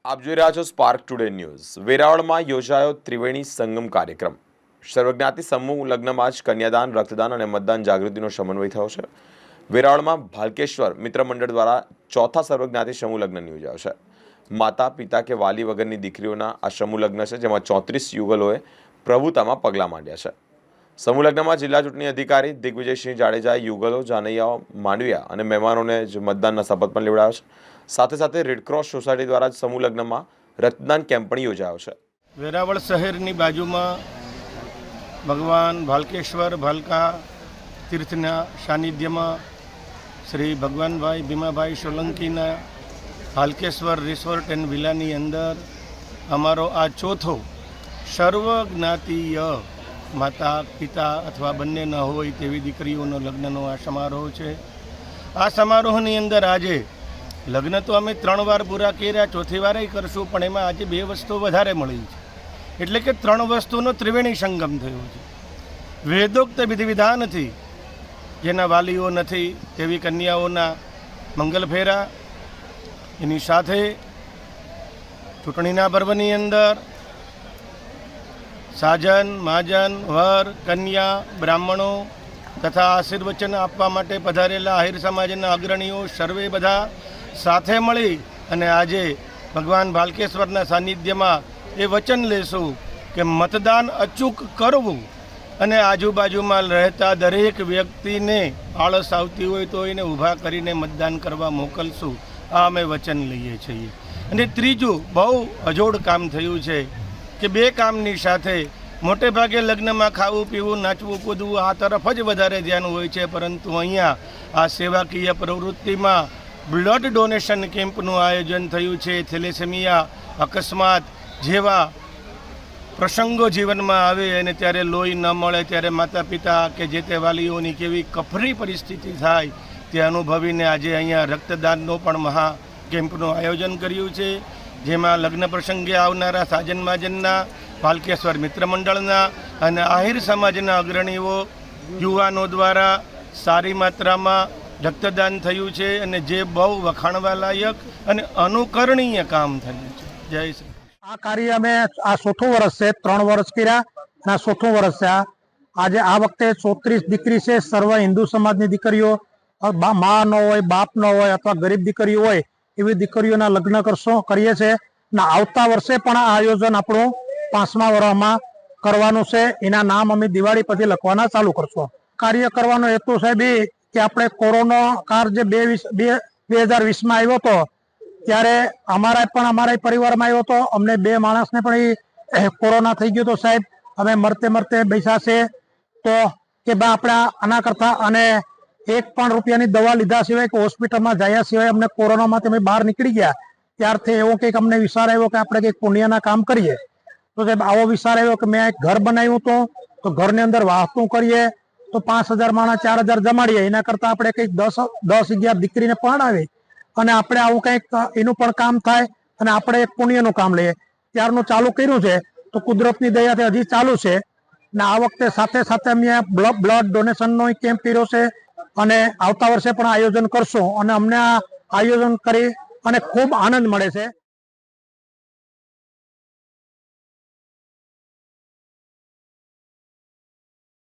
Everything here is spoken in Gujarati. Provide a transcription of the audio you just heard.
આપ જોઈ રહ્યા છો સ્પાર્ક ટુડે ન્યૂઝ। વેરાવળમાં યોજાયો ત્રિવેણી સંગમ કાર્યક્રમ। સર્વજ્ઞાતિ સમૂહ લગ્નમાં જ કન્યાદાન, રક્તદાન અને મતદાન જાગૃતિનો સમન્વય થયો છે। વેરાવળમાં ભાલકેશ્વર મિત્ર મંડળ દ્વારા ચોથા સર્વજ્ઞાતિ સમૂહ લગ્ન યોજાયો છે। માતા પિતા કે વાલી વગરની દીકરીઓના આ સમૂહ લગ્ન છે, જેમાં 34 યુગલોએ પ્રભુતામાં પગલાં માંડ્યા છે। સમૂહ લગ્નમાં જિલ્લા ચૂંટણી અધિકારી દિગ્વિજયસિંહ જાડેજાએ યુગલો, જાનૈયાઓ, માંડવિયા અને મહેમાનોને જ મતદાનના શપથ પણ લેવડાવ્યા છે। સાથે સાથે રેડક્રોસ સોસાયટી દ્વારા સમૂહ લગ્નમાં રક્તદાન કેમ્પ પણ યોજાયો છે। વેરાવળ શહેરની બાજુમાં ભગવાન ભાલકેશ્વર ભાલકા તીર્થના સાનિધ્યમાં શ્રી ભગવાનભાઈ ભીમાભાઈ સોલંકીના ભાલકેશ્વર રિસોર્ટ એન્ડ વિલાની અંદર અમારો આ ચોથો સર્વજ્ઞાતીય માતા પિતા અથવા બંને ન હોય તેવી દીકરીઓનો લગ્નનો આ સમારોહ છે। આ સમારોહની અંદર આજે લગ્ન તો અમે 3 વાર પૂરા કર્યા, ચોથી વારે કરશું, પણ એમાં આજે 2 વસ્તુ વધારે મળી છે, એટલે કે 3 વસ્તુનો ત્રિવેણી સંગમ થયો છે। વેદોક્ત વિધિ વિધાનથી જેના વાલીઓ નથી તેવી કન્યાઓના મંગલ ફેરા, એની સાથે ચૂંટણીના પર્વની અંદર સાજન, માજન, વર, કન્યા, બ્રાહ્મણો તથા આશીર્વચન આપવા માટે પધારેલા આહિર સમાજના અગ્રણીઓ સર્વે બધા સાથે મળી અને આજે ભગવાન ભાલકેશ્વરના સાનિધ્યમાં એ વચન લેશું કે મતદાન અચૂક કરવું અને આજુબાજુમાં રહેતા દરેક વ્યક્તિને આળસ આવતી હોય તો એને ઊભા કરીને મતદાન કરવા મોકલશું। આ અમે વચન લઈએ છીએ। અને ત્રીજું બહુ અજોડ કામ થયું છે કે 2 કામની સાથે મોટે ભાગે લગ્નમાં ખાવું પીવું, નાચવું કૂદવું આ તરફ જ વધારે ધ્યાન હોય છે, પરંતુ અહીંયા આ સેવાકીય પ્રવૃત્તિમાં બ્લડ ડોનેશન કેમ્પનું આયોજન થયું છે। થેલેસેમિયા, અકસ્માત જેવા પ્રસંગો જીવનમાં આવે અને ત્યારે લોહી ન મળે ત્યારે માતા પિતા કે જે તે વાલીઓની કેવી કફરી પરિસ્થિતિ થાય તે અનુભવીને આજે અહીંયા રક્તદાનનો પણ મહા કેમ્પનું આયોજન કર્યું છે, જેમાં લગ્ન પ્રસંગે આવનારા સાજન માજનના, ભાલકેશ્વર મિત્ર મંડળના અને આહિર સમાજના અગ્રણીઓ યુવાનો દ્વારા સારી માત્રામાં રક્તદાન થયું છે અને જે બહુ વખાણવા લાયક અને અનુકરણીય કામ થયું છે। જય શ્રી આ કાર્ય અમે આ ચોથું વર્ષ છે, 3 વર્ષ કર્યા અને આ ચોથું વર્ષ છે। આજે આ વખતે 34 દીકરી છે, સર્વ હિન્દુ સમાજની દીકરીઓ, મા ન હોય, બાપ ન હોય અથવા ગરીબ દીકરીઓ હોય એવી દીકરીઓના લગ્ન કરીએ છીએ અને આવતા વર્ષે પણ આ આયોજન આપણું 5મા વર્ષમાં કરવાનું છે। એના નામ અમે દિવાળી પછી લખવાના ચાલુ કરશું। કાર્ય કરવાનો હેતુ સાહેબ એ કે આપણે કોરોના કાળ જે 2020માં આવ્યો હતો ત્યારે અમારા પરિવારમાં આવ્યો હતો, અમને 2 માણસને પણ એ કોરોના થઈ ગયો હતો સાહેબ। અમે મરતે બેસા છે તો કે બા આપણે આના કરતા અને 1 પણ રૂપિયાની દવા લીધા સિવાય કે હોસ્પિટલમાં જયા સિવાય અમને કોરોનામાંથી અમે બહાર નીકળી ગયા। ત્યારથી એવો કંઈક અમને વિચાર આવ્યો કે આપણે કંઈક પુણ્યના કામ કરીએ। તો સાહેબ આવો વિચાર આવ્યો કે મેં એક ઘર બનાવ્યું હતું, તો ઘરની અંદર વાસ્તુ કરીએ તો 5000 માણસ 4000 જમાડીએ, એના કરતાં આપણે કંઈક 10-11 દીકરીને પરણાવી અને આપણે આવું કંઈક એનું પણ કામ થાય અને આપણે એક પુણ્યનું કામ લઈએ। ત્યારનું ચાલુ કર્યું છે, તો કુદરતની દયાથી હજી ચાલુ છે અને આ વખતે સાથે સાથે અમે બ્લડ ડોનેશનનો કેમ્પ કર્યો છે અને આવતા વર્ષે પણ આયોજન કરશું અને અમને આ આયોજન કરી અને ખૂબ આનંદ મળે છે।